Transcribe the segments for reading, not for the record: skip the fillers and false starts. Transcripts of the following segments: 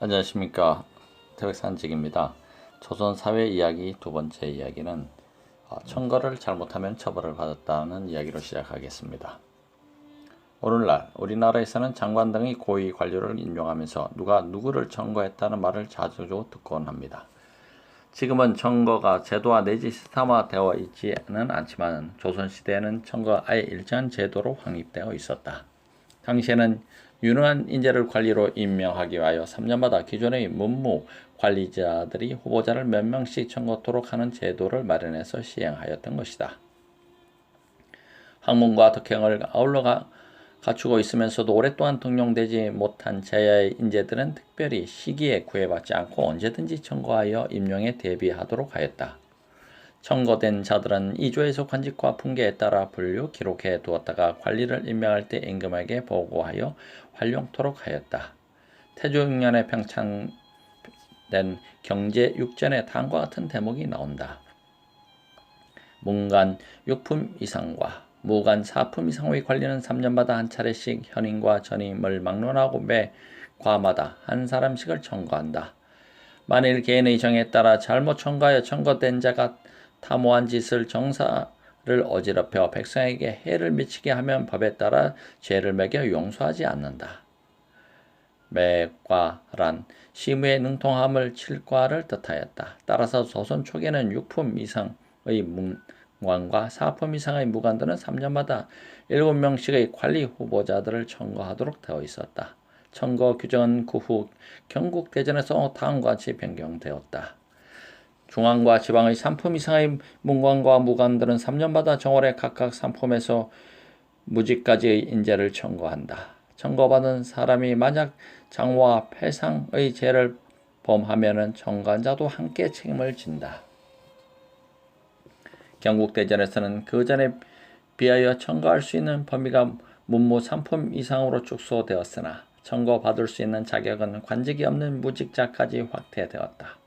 안녕하십니까. 태백산직입니다. 조선사회 이야기 두 번째 이야기는 청거를 잘못하면 처벌을 받았다는 이야기로 시작하겠습니다. 오늘날 우리나라에서는 장관 등이 고위 관료를 인용하면서 누가 누구를 청거했다는 말을 자주 듣곤 합니다. 지금은 청거가 제도화 내지 시스템화되어 있지는 않지만 조선시대에는 청거가 아예 일정한 제도로 확립되어 있었다. 당시에는 유능한 인재를 관리로 임명하기 위하여 3년마다 기존의 문무 관리자들이 후보자를 몇 명씩 청거토록 하는 제도를 마련해서 시행하였던 것이다. 학문과 덕행을 아울러 갖추고 있으면서도 오랫동안 등용되지 못한 제야의 인재들은 특별히 시기에 구애받지 않고 언제든지 청거하여 임용에 대비하도록 하였다. 청거된 자들은 이조에서 관직과 풍계에 따라 분류 기록해 두었다가 관리를 임명할 때 임금에게 보고하여 활용토록 하였다. 태조 6년에 평창된 경제 6전에 다음과 같은 대목이 나온다. 문간 6품 이상과 무간 4품 이상의 관리는 3년마다 한 차례씩 현임과 전임을 막론하고 매 과마다 한 사람씩을 청거한다. 만일 개인의 정에 따라 잘못 청거하여 청거된 자가 탐오한 짓을 정사를 어지럽혀 백성에게 해를 미치게 하면 법에 따라 죄를 매겨 용서하지 않는다. 매과란 시무의 능통함을 칠과를 뜻하였다. 따라서 조선 초기에는 6품 이상의 문관과 4품 이상의 무관들은 3년마다 7명씩의 관리 후보자들을 청거하도록 되어 있었다. 청거 규정은 그 후 경국대전에서 다음과 같이 변경되었다. 중앙과 지방의 3품 이상의 문관과 무관들은 3년마다 정월에 각각 3품에서 무직까지의 인재를 청거한다. 청거받은 사람이 만약 장화와 패상의 죄를 범하면 청거한 자도 함께 책임을 진다. 경국대전에서는 그 전에 비하여 청거할 수 있는 범위가 문무 3품 이상으로 축소되었으나 청거받을 수 있는 자격은 관직이 없는 무직자까지 확대되었다.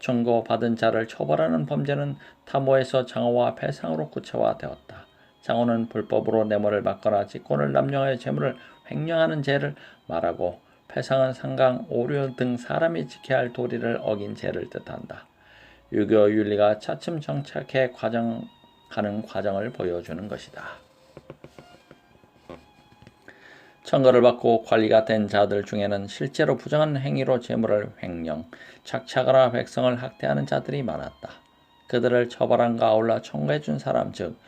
청거받은 자를 처벌하는 범죄는 탐호에서 장호와 패상으로 구체화되었다. 장호는 불법으로 뇌물을 받거나 직권을 남용하여 재물을 횡령하는 죄를 말하고 패상은 상강, 오류 등 사람이 지켜야 할 도리를 어긴 죄를 뜻한다. 유교 윤리가 차츰 정착해 가는 과정을 보여주는 것이다. 청거를 받고 관리가 된 자들 중에는 실제로 부정한 행위로 재물을 횡령, 착취하거나 백성을 학대하는 자들이 많았다. 그들을 처벌함과 아울러 청거해준 사람 즉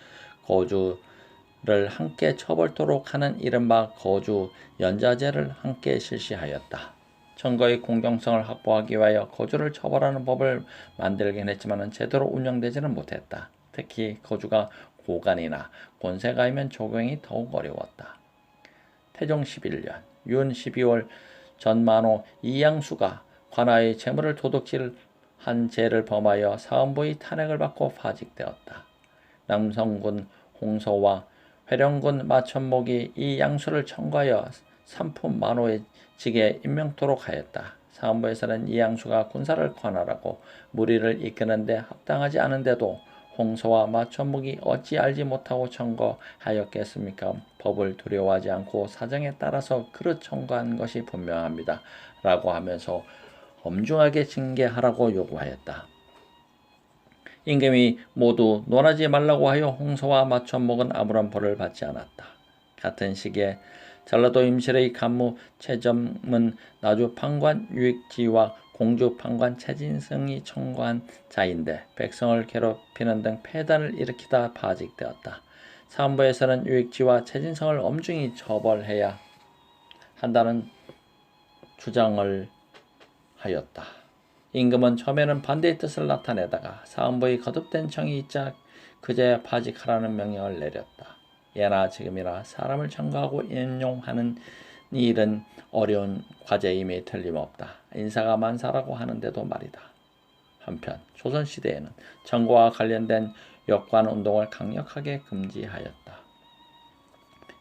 거주를 함께 처벌토록 하는 이른바 거주 연자제를 함께 실시하였다. 청거의 공정성을 확보하기 위하여 거주를 처벌하는 법을 만들긴 했지만 제대로 운영되지는 못했다. 특히 거주가 고관이나 권세가이면 적용이 더욱 어려웠다. 태종 11년 윤 12월 전만호 이양수가 관아의 재물을 도둑질한 죄를 범하여 사헌부의 탄핵을 받고 파직되었다. 남성군 홍서와 회령군 마천목이 이 양수를 청구하여 3품 만호의 직에 임명토록 하였다. 사헌부에서는 이 양수가 군사를 관할하고 무리를 이끄는데 합당하지 않은데도 홍서와 마천목이 어찌 알지 못하고 청거하였겠습니까? 법을 두려워하지 않고 사정에 따라서 그릇 청거한 것이 분명합니다. 라고 하면서 엄중하게 징계하라고 요구하였다. 임금이 모두 논하지 말라고 하여 홍서와 마천목은 아무런 벌을 받지 않았다. 같은 시기에 전라도 임실의 간무 최점은 나주 판관 유익지와 공주 판관 최진성이 청거한 자인데 백성을 괴롭히는 등 폐단을 일으키다 파직되었다. 사헌부에서는 유익지와 최진성을 엄중히 처벌해야 한다는 주장을 하였다. 임금은 처음에는 반대의 뜻을 나타내다가 사헌부의 거듭된 청이 있자 그제야 파직하라는 명령을 내렸다. 예나 지금이나 사람을 청거하고 임용하는 일은 어려운 과제임이 틀림없다. 인사가 만사라고 하는데도 말이다. 한편 조선시대에는 청거와 관련된 역관운동을 강력하게 금지하였다.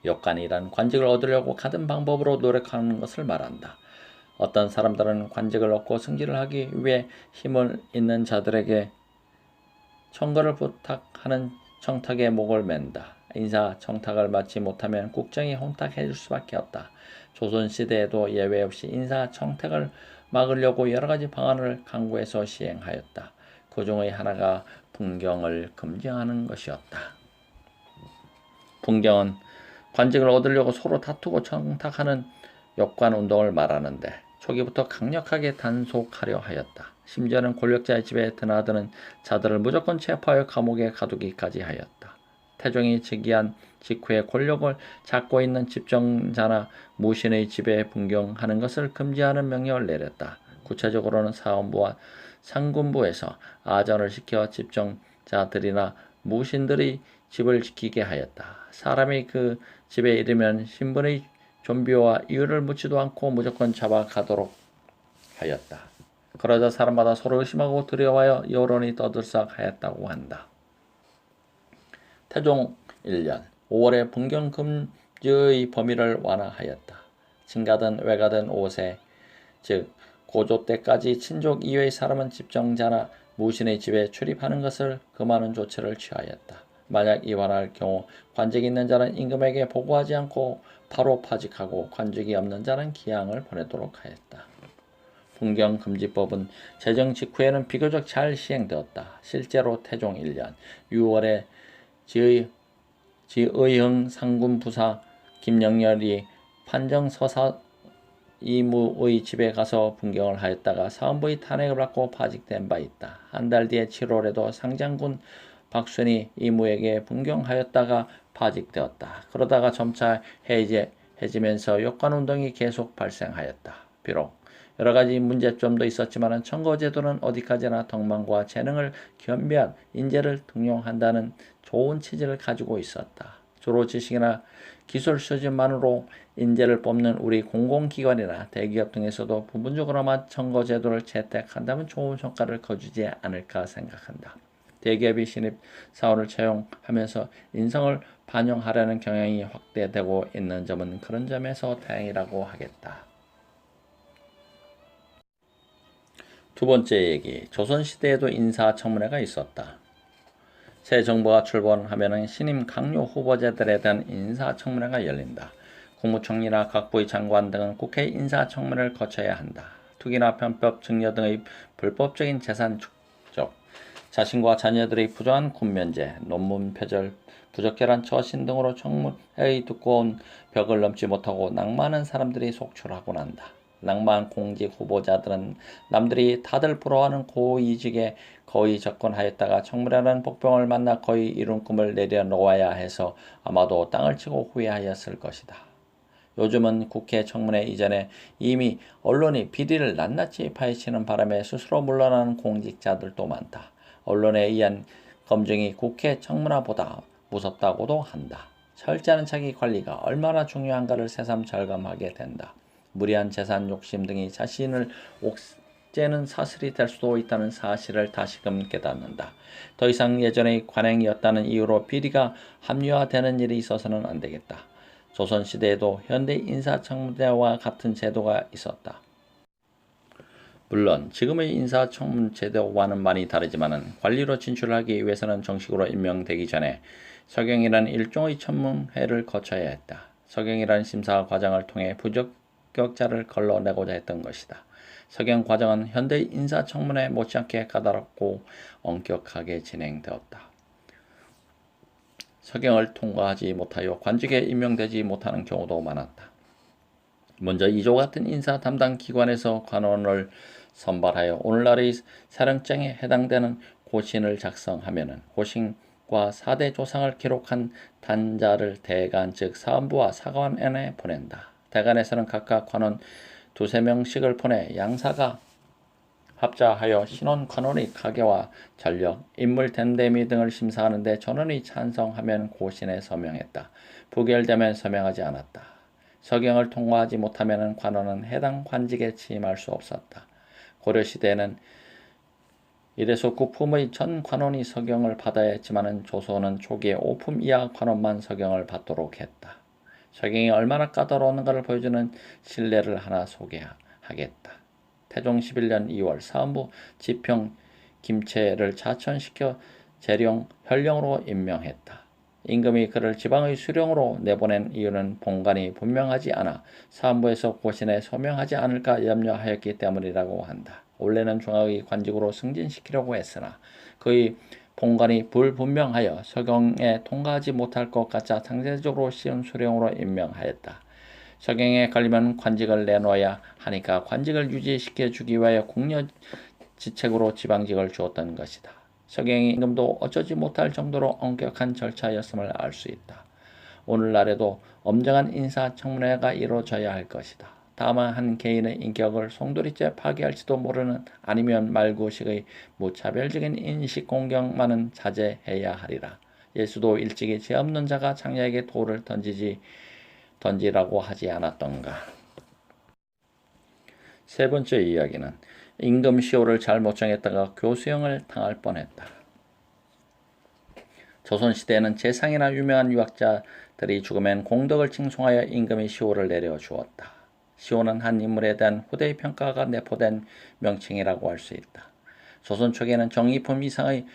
역관이란 관직을 얻으려고 같은 방법으로 노력하는 것을 말한다. 어떤 사람들은 관직을 얻고 승진을 하기 위해 힘을 있는 자들에게 청거를 부탁하는 청탁에 목을 맨다. 인사 청탁을 받지 못하면 국정이 혼탁해질 수밖에 없다. 조선시대에도 예외 없이 인사 청탁을 막으려고 여러 가지 방안을 강구해서 시행하였다. 그 중의 하나가 분경을 금지하는 것이었다. 분경은 관직을 얻으려고 서로 다투고 청탁하는 역관 운동을 말하는데 초기부터 강력하게 단속하려 하였다. 심지어는 권력자의 집에 드나드는 자들을 무조건 체포하여 감옥에 가두기까지 하였다. 태종이 즉위한 직후에 권력을 잡고 있는 집정자나 무신의 집에 분경하는 것을 금지하는 명령을 내렸다. 구체적으로는 사원부와 상군부에서 아전을 시켜 집정자들이나 무신들의 집을 지키게 하였다. 사람이 그 집에 이르면 신분의 존비와 이유를 묻지도 않고 무조건 잡아가도록 하였다. 그러자 사람마다 서로 의심하고 두려워하여 여론이 떠들썩하였다고 한다. 태종 1년 5월에 분경 금지의 범위를 완화하였다. 친가든 외가든 5세, 즉 고조 때까지 친족 이외의 사람은 집정자나 무신의 집에 출입하는 것을 금하는 조치를 취하였다. 만약 이 완화할 경우 관직이 있는 자는 임금에게 보고하지 않고 바로 파직하고 관직이 없는 자는 기양을 보내도록 하였다. 분경금지법은 제정 직후에는 비교적 잘 시행되었다. 실제로 태종 1년 6월에 지의흥 상군부사 김영렬이 판정서사 이무의 집에 가서 분경을 하였다가 사헌부의 탄핵을 받고 파직된 바 있다. 한 달 뒤에 7월에도 상장군 박순이 이무에게 분경하였다가 파직되었다. 그러다가 점차 해지면서 역관운동이 계속 발생하였다. 비록 여러 가지 문제점도 있었지만 청거제도는 어디까지나 덕망과 재능을 겸비한 인재를 등용한다는 좋은 취지를 가지고 있었다. 주로 지식이나 기술 수준만으로 인재를 뽑는 우리 공공기관이나 대기업 등에서도 부분적으로만 청거제도를 채택한다면 좋은 성과를 거두지 않을까 생각한다. 대기업이 신입 사원을 채용하면서 인성을 반영하려는 경향이 확대되고 있는 점은 그런 점에서 다행이라고 하겠다. 두 번째 얘기, 조선시대에도 인사청문회가 있었다. 새 정부가 출범하면 신임 강요 후보자들에 대한 인사청문회가 열린다. 국무총리나 각부의 장관 등은 국회 인사청문회를 거쳐야 한다. 투기나 편법 증여 등의 불법적인 재산 축적, 자신과 자녀들의 부정한 군면제, 논문 표절, 부적절한 처신 등으로 청문회의 두꺼운 벽을 넘지 못하고 낙마하는 사람들이 속출하곤 한다. 낙마한 공직 후보자들은 남들이 다들 부러워하는 고위직에 거의 접근하였다가 청문회라는 복병을 만나 거의 이룬 꿈을 내려놓아야 해서 아마도 땅을 치고 후회하였을 것이다. 요즘은 국회 청문회 이전에 이미 언론이 비리를 낱낱이 파헤치는 바람에 스스로 물러나는 공직자들도 많다. 언론에 의한 검증이 국회 청문회보다 무섭다고도 한다. 철저한 자기 관리가 얼마나 중요한가를 새삼 절감하게 된다. 무리한 재산 욕심 등이 자신을 옥죄는 사슬이 될 수도 있다는 사실을 다시금 깨닫는다. 더 이상 예전의 관행이었다는 이유로 비리가 합리화되는 일이 있어서는 안 되겠다. 조선시대에도 현대 인사청문회와 같은 제도가 있었다. 물론 지금의 인사청문 제도와는 많이 다르지만 관리로 진출하기 위해서는 정식으로 임명되기 전에 서경이라는 일종의 청문회를 거쳐야 했다. 서경이라는 심사 과정을 통해 부적격자를 걸러내고자 했던 것이다. 서경 과정은 현대 인사청문회 못지않게 까다롭고 엄격하게 진행되었다. 서경을 통과하지 못하여 관직에 임명되지 못하는 경우도 많았다. 먼저 이조 같은 인사 담당 기관에서 관원을 선발하여 오늘날의 사령장에 해당되는 고신을 작성하면 고신과 4대 조상을 기록한 단자를 대간 즉 사헌부와 사관원에 보낸다. 대간에서는 각각 관원 2~3명씩을 보내 양사가 합자하여 신원 관원의 가계와 전력, 인물 됨됨이 등을 심사하는데 전원이 찬성하면 고신에 서명했다. 부결되면 서명하지 않았다. 서경을 통과하지 못하면 관원은 해당 관직에 취임할 수 없었다. 고려시대에는 이래서 구품의 전 관원이 서경을 받아야 했지만 조선은 초기에 5품 이하 관원만 서경을 받도록 했다. 서경이 얼마나 까다로운가를 보여주는 신뢰를 하나 소개하겠다. 태종 11년 2월 사헌부 지평 김채를 자천시켜 재령 현령으로 임명했다. 임금이 그를 지방의 수령으로 내보낸 이유는 본관이 분명하지 않아 사헌부에서 고신에 소명하지 않을까 염려하였기 때문이라고 한다. 원래는 중하의 관직으로 승진시키려고 했으나 그의 본관이 불분명하여 서경에 통과하지 못할 것 같자 상대적으로 쉬운 수령으로 임명하였다. 서경에 걸리면 관직을 내놓아야 하니까 관직을 유지시켜 주기 위하여 궁녀지책으로 지방직을 주었던 것이다. 서경의 임금도 어쩌지 못할 정도로 엄격한 절차였음을 알 수 있다. 오늘날에도 엄정한 인사청문회가 이루어져야 할 것이다. 다만 한 개인의 인격을 송두리째 파괴할지도 모르는 아니면 말구식의 무차별적인 인식공격만은 자제해야 하리라. 예수도 일찍이 죄 없는 자가 장녀에게 돌을 던지라고 하지 않았던가. 세 번째 이야기는 임금 시호를 잘못 정했다가 교수형을 당할 뻔했다. 조선시대에는 재상이나 유명한 유학자들이 죽으면 공덕을 칭송하여 임금이 시호를 내려주었다. 시호는 한 인물에 대한 후대의 평가가 내포된 명칭이라고 할 수 있다. 조선 초기에는 정의품 이상의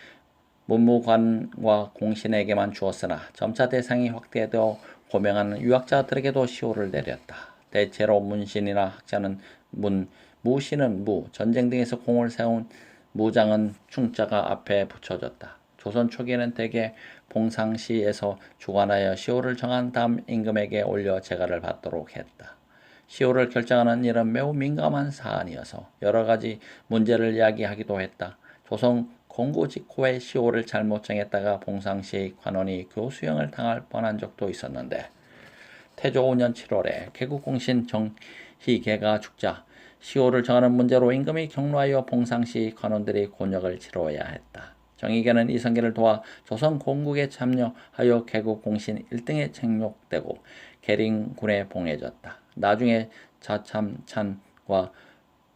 문무관과 공신에게만 주었으나 점차 대상이 확대되어 고명하는 유학자들에게도 시호를 내렸다. 대체로 문신이나 학자는 문, 무신은 무, 전쟁 등에서 공을 세운 무장은 충자가 앞에 붙여졌다. 조선 초기에는 대개 봉상시에서 주관하여 시호를 정한 다음 임금에게 올려 제가를 받도록 했다. 시호를 결정하는 일은 매우 민감한 사안이어서 여러 가지 문제를 이야기하기도 했다. 조선 공고 직후에 시호를 잘못 정했다가 봉상시 관원이 교수형을 당할 뻔한 적도 있었는데 태조 5년 7월에 개국공신 정희계가 죽자 시호를 정하는 문제로 임금이 경로하여 봉상시 관원들이 곤욕을 치러야 했다. 정희계는 이성계를 도와 조선 공국에 참여하여 개국공신 1등에 책록되고 계린군에 봉해졌다. 나중에 자참찬과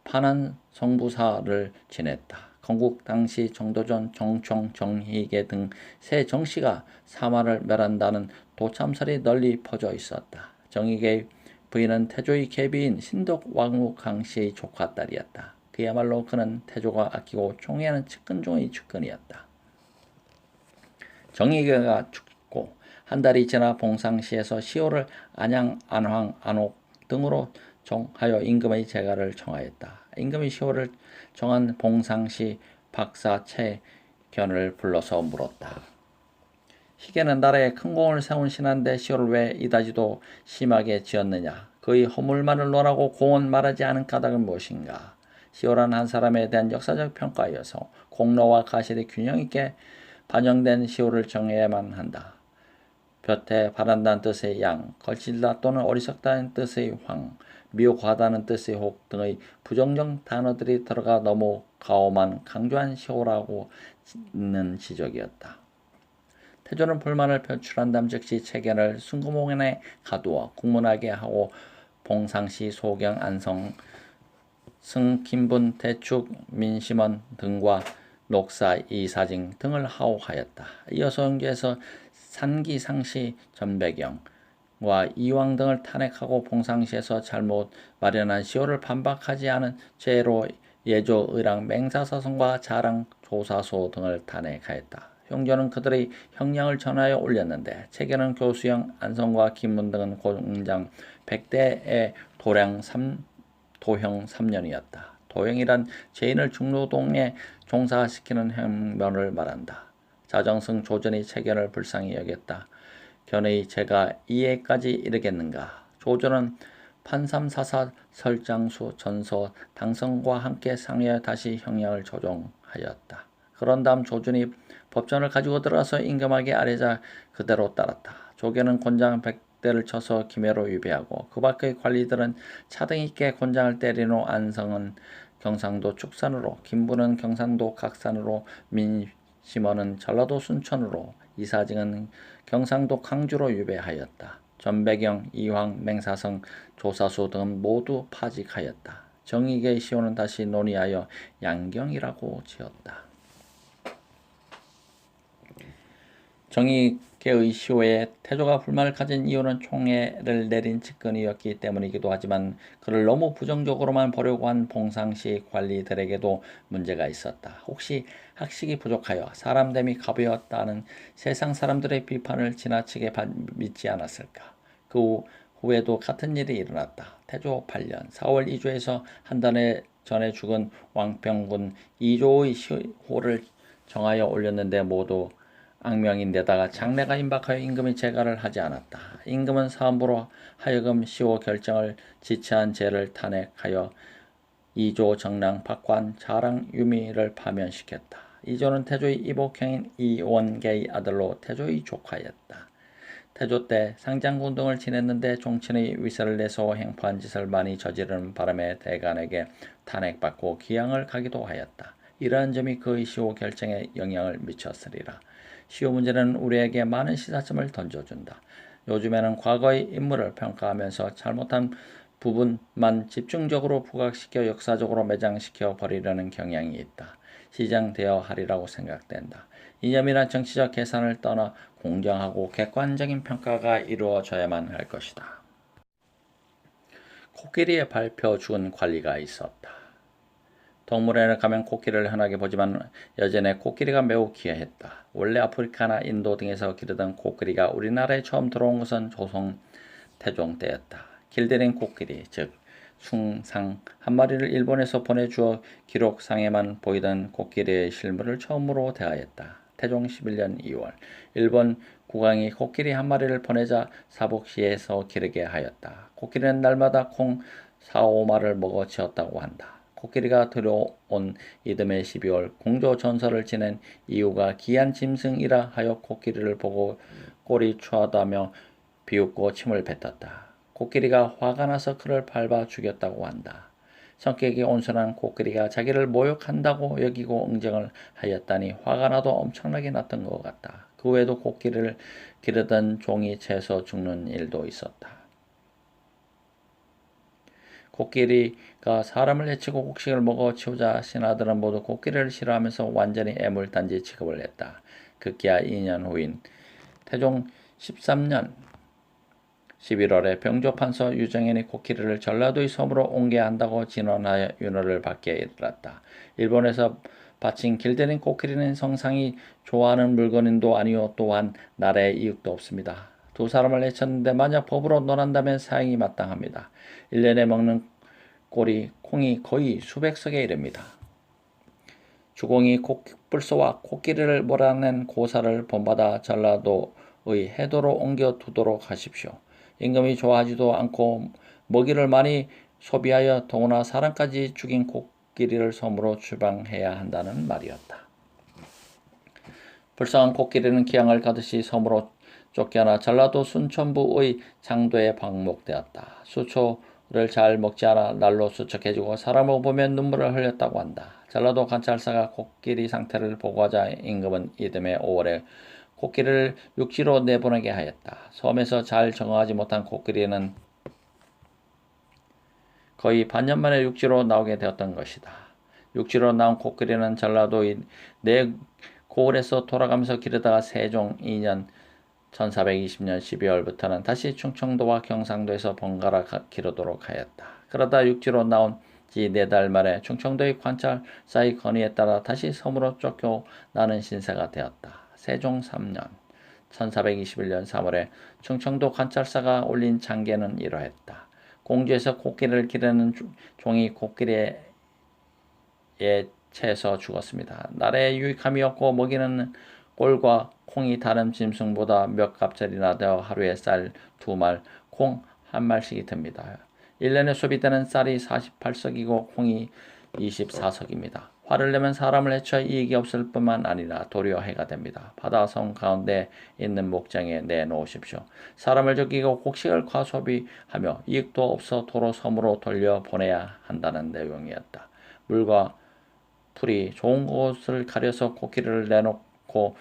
판한성부사를 지냈다. 건국 당시 정도전, 정총, 정희계 등 세 정씨가 사마를 멸한다는 도참설이 널리 퍼져 있었다. 정희계의 부인은 태조의 계비인 신덕 왕후 강씨의 조카딸이었다. 그야말로 그는 태조가 아끼고 총애하는 측근 중의 측근이었다. 정희계가 죽고 한 달이 지나 봉상시에서 시호를 안양, 안황, 안옥 등으로 정하여 임금의 제가를 청하였다. 임금이 시호를 정한 봉상시 박사 최견을 불러서 물었다. 희계는 나라에 큰 공을 세운 신하인데 시호를 왜 이다지도 심하게 지었느냐? 그의 허물만을 논하고 공은 말하지 않은 까닭은 무엇인가? 시호란 한 사람에 대한 역사적 평가여서 공로와 가실이 균형 있게 반영된 시호를 정해야만 한다. 볕에 바란다는 뜻의 양, 걸칠다 또는 어리석다는 뜻의 황, 미혹하다는 뜻의 혹 등의 부정적 단어들이 들어가 너무 가오만 강조한 시호라고 는 지적이었다. 태조는 불만을 표출한 다음 즉시 채견을 순구몽에 가두어 국문하게 하고 봉상시, 소경, 안성, 승김분, 대축, 민심원 등과 녹사, 이사징 등을 하옥하였다. 이어서 영주에서 산기상시, 전배경과 이왕 등을 탄핵하고 봉상시에서 잘못 마련한 시호를 반박하지 않은 죄로 예조, 의랑, 맹사서성과 자랑, 조사소 등을 탄핵하였다. 형조는 그들의 형량을 전하여 올렸는데 채견은 교수형, 안성과 김문 등은 공장 100대의 도형 3년이었다. 도형이란 죄인을 중노동에 종사시키는 행면을 말한다. 자정승 조전이 채견을 불쌍히 여겼다. 견의 죄가 이해까지 이르겠는가. 조전은 판삼사사 설장수 전서 당성과 함께 상의하여 다시 형량을 조정하였다. 그런 다음 조준이 법전을 가지고 들어가서 임금에게 아뢰자 그대로 따랐다. 조계는 곤장 100대를 쳐서 김해로 유배하고 그 밖의 관리들은 차등 있게 곤장을 때린 후 안성은 경상도 축산으로, 김부는 경상도 각산으로, 민심원은 전라도 순천으로, 이사징은 경상도 강주로 유배하였다. 전배경, 이황, 맹사성, 조사수 등은 모두 파직하였다. 정희계의 시호는 다시 논의하여 양경이라고 지었다. 정의계의 시호에 태조가 불만을 가진 이유는 총애를 내린 측근이었기 때문이기도 하지만 그를 너무 부정적으로만 보려고 한 봉상시 관리들에게도 문제가 있었다. 혹시 학식이 부족하여 사람됨이 가벼웠다는 세상 사람들의 비판을 지나치게 믿지 않았을까? 그 후에도 같은 일이 일어났다. 태조 8년 4월 이조에서 한 달 전에 죽은 왕평군 이조의 시호를 정하여 올렸는데 모두 악명인데다가 장래가 임박하여 임금이 재가를 하지 않았다. 임금은 사함부로 하여금 시호 결정을 지체한 죄를 탄핵하여 이조 정랑 박관 자랑 유미를 파면시켰다. 이조는 태조의 이복형인 이원계의 아들로 태조의 조카였다. 태조 때 상장군 등을 지냈는데 종친의 위세를 내서 행포한 짓을 많이 저지르는 바람에 대간에게 탄핵받고 기양을 가기도 하였다. 이러한 점이 그의 시호 결정에 영향을 미쳤으리라. 시호 문제는 우리에게 많은 시사점을 던져준다. 요즘에는 과거의 인물을 평가하면서 잘못한 부분만 집중적으로 부각시켜 역사적으로 매장시켜 버리려는 경향이 있다. 시장되어 하리라고 생각된다. 이념이나 정치적 계산을 떠나 공정하고 객관적인 평가가 이루어져야만 할 것이다. 코끼리의 밟혀 죽은 관리가 있었다. 동물원에 가면 코끼리를 흔하게 보지만 여전에 코끼리가 매우 귀하했다. 원래 아프리카나 인도 등에서 기르던 코끼리가 우리나라에 처음 들어온 것은 조선 태종 때였다. 길들인 코끼리, 즉 숭상 한 마리를 일본에서 보내주어 기록상에만 보이던 코끼리의 실물을 처음으로 대하였다. 태종 11년 2월 일본 국왕이 코끼리 한 마리를 보내자 사복시에서 기르게 하였다. 코끼리는 날마다 콩 4, 5마를 먹어 치웠다고 한다. 코끼리가 들어온 이듬해 12월 공조 전설을 지낸 이유가 귀한 짐승이라 하여 코끼리를 보고 꼬리 추하다며 비웃고 침을 뱉었다. 코끼리가 화가 나서 그를 밟아 죽였다고 한다. 성격이 온순한 코끼리가 자기를 모욕한다고 여기고 응징을 하였다니 화가 나도 엄청나게 났던 것 같다. 그 외에도 코끼리를 기르던 종이 채서 죽는 일도 있었다. 코끼리가 사람을 해치고 곡식을 먹어 치우자 신하들은 모두 코끼리를 싫어하면서 완전히 애물단지 취급을 했다. 급기야 2년 후인 태종 13년 11월에 병조판서 유정현이 코끼리를 전라도의 섬으로 옮겨야 한다고 진언하여 윤허를 받게 이르렀다. 일본에서 바친 길들인 코끼리는 성상이 좋아하는 물건도 아니요 또한 나라의 이익도 없습니다. 두 사람을 해쳤는데 만약 법으로 논한다면 사형이 마땅합니다. 1년에 먹는 꼴이 콩이 거의 수백 석에 이릅니다. 주공이 뿔소와 코끼리를 몰아낸 고사를 본받아 전라도의 해도로 옮겨 두도록 하십시오. 임금이 좋아하지도 않고 먹이를 많이 소비하여 더구나 사람까지 죽인 코끼리를 섬으로 추방해야 한다는 말이었다. 불쌍한 코끼리는 기양을 가듯이 섬으로 쫓겨나 전라도 순천부의 장도에 방목되었다. 수초를 잘 먹지 않아 날로 수척해지고 사람을 보면 눈물을 흘렸다고 한다. 전라도 관찰사가 코끼리 상태를 보고하자 임금은 이듬해 5월에 코끼리를 육지로 내보내게 하였다. 섬에서 잘 적응하지 못한 코끼리는 거의 반년 만에 육지로 나오게 되었던 것이다. 육지로 나온 코끼리는 전라도의 내고을에서 돌아가면서 기르다가 세종 2년 1420년 12월부터는 다시 충청도와 경상도에서 번갈아 기르도록 하였다. 그러다 육지로 나온 지 4달 만에 충청도의 관찰사의 건의에 따라 다시 섬으로 쫓겨나는 신세가 되었다. 세종 3년 1421년 3월에 충청도 관찰사가 올린 장계는 이러했다. 공주에서 코끼리를 기르는 종이 코끼리에 채서 죽었습니다. 나라에 유익함이 없고 먹이는 꼴과 콩이 다른 짐승보다 몇 갑절이나 더 하루에 쌀 2말, 콩 1말씩이 듭니다. 1년에 소비되는 쌀이 48석이고 콩이 24석입니다. 화를 내면 사람을 해쳐 이익이 없을 뿐만 아니라 도리어 해가 됩니다. 바다섬 가운데 있는 목장에 내놓으십시오. 사람을 죽이고 곡식을 과소비하며 이익도 없어 도로 섬으로 돌려보내야 한다는 내용이었다. 물과 풀이 좋은 곳을 가려서 코끼리를 내놓고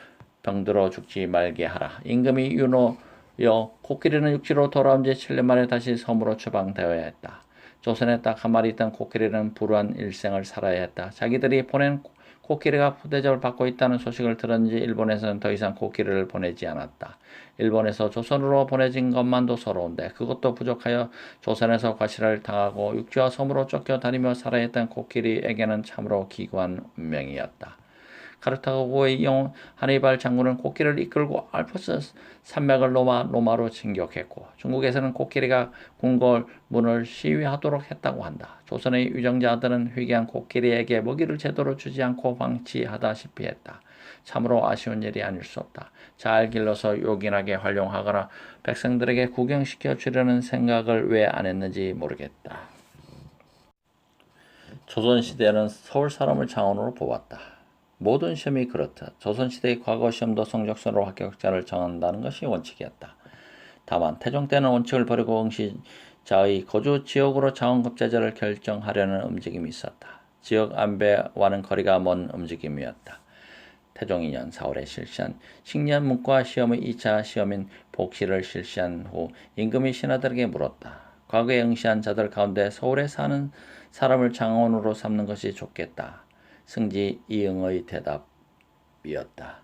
병들어 죽지 말게 하라. 임금이 윤호여 코끼리는 육지로 돌아온 지 7년 만에 다시 섬으로 추방되어야 했다. 조선에 딱 한 마리 있던 코끼리는 불우한 일생을 살아야 했다. 자기들이 보낸 코끼리가 푸대접을 받고 있다는 소식을 들었는지 일본에서는 더 이상 코끼리를 보내지 않았다. 일본에서 조선으로 보내진 것만도 서러운데 그것도 부족하여 조선에서 과시를 당하고 육지와 섬으로 쫓겨다니며 살아야 했던 코끼리에게는 참으로 기구한 운명이었다. 카르타고의 영웅 하니발 장군은 코끼리를 이끌고 알프스 산맥을 로마로 진격했고 중국에서는 코끼리가 궁궐 문을 시위하도록 했다고 한다. 조선의 유정자들은 회개한 코끼리에게 먹이를 제대로 주지 않고 방치하다시피 했다. 참으로 아쉬운 일이 아닐 수 없다. 잘 길러서 요긴하게 활용하거나 백성들에게 구경시켜 주려는 생각을 왜 안 했는지 모르겠다. 조선시대는 서울 사람을 장원으로 뽑았다. 모든 시험이 그렇다. 조선시대의 과거 시험도 성적순으로 합격자를 정한다는 것이 원칙이었다. 다만 태종 때는 원칙을 버리고 응시자의 거주 지역으로 장원급제제를 결정하려는 움직임이 있었다. 지역 안배와는 거리가 먼 움직임이었다. 태종 2년 4월에 실시한 식년 문과 시험의 2차 시험인 복시를 실시한 후 임금이 신하들에게 물었다. 과거에 응시한 자들 가운데 서울에 사는 사람을 장원으로 삼는 것이 좋겠다. 승지 이응의 대답이었다.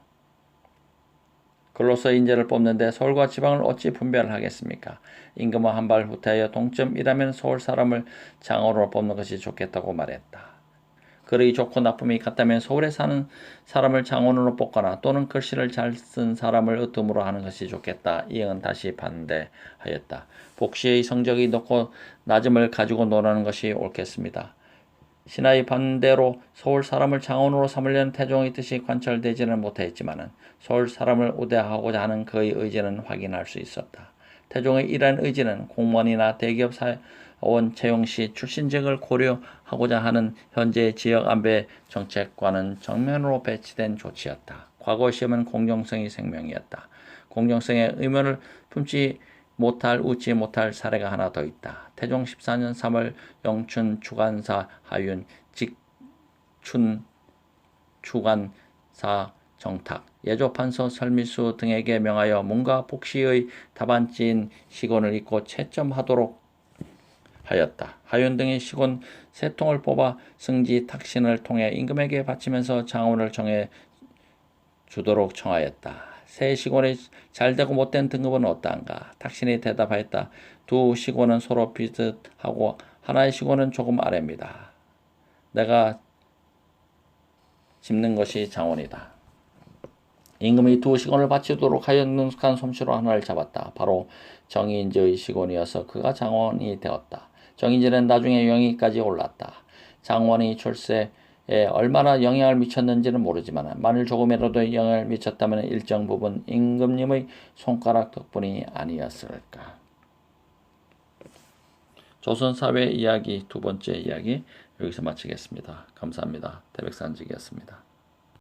글로서 인재를 뽑는데 서울과 지방을 어찌 분별하겠습니까? 임금은 한 발 후퇴하여 동점이라면 서울 사람을 장원으로 뽑는 것이 좋겠다고 말했다. 글의 좋고 나쁨이 같다면 서울에 사는 사람을 장원으로 뽑거나 또는 글씨를 잘 쓴 사람을 으뜸으로 하는 것이 좋겠다. 이응은 다시 반대하였다. 복시의 성적이 높고 낮음을 가지고 논하는 것이 옳겠습니다. 신하의 반대로 서울 사람을 장원으로 삼으려는 태종의 뜻이 관철되지는 못했지만 서울 사람을 우대하고자 하는 그의 의지는 확인할 수 있었다. 태종의 이러한 의지는 공무원이나 대기업 사원 채용 시 출신직을 고려하고자 하는 현재의 지역 안배 정책과는 정면으로 배치된 조치였다. 과거 시험은 공정성이 생명이었다. 공정성의 의문을 품지 웃지 못할 사례가 하나 더 있다. 태종 14년 3월 영춘 주관사 하윤 직춘 주관사 정탁 예조판서 설미수 등에게 명하여 문과 복시의 답안지인 시곤을 읽고 채점하도록 하였다. 하윤 등의 시곤 3통을 뽑아 승지 탁신을 통해 임금에게 바치면서 장원을 정해 주도록 청하였다. 새 시곤이 잘되고 못된 등급은 어떠한가? 탁신이 대답하였다. 두 시곤은 서로 비슷하고 하나의 시곤은 조금 아래입니다. 내가 짚는 것이 장원이다. 임금이 두 시곤을 바치도록 하여 능숙한 솜씨로 하나를 잡았다. 바로 정인지의 시곤이어서 그가 장원이 되었다. 정인지는 나중에 영의까지 올랐다. 장원이 출세에 얼마나 영향을 미쳤는지는 모르지만 만일 조금이라도 영향을 미쳤다면 일정 부분 임금님의 손가락 덕분이 아니었을까. 조선사회 이야기 두 번째 이야기 여기서 마치겠습니다. 감사합니다. 태백산직이었습니다.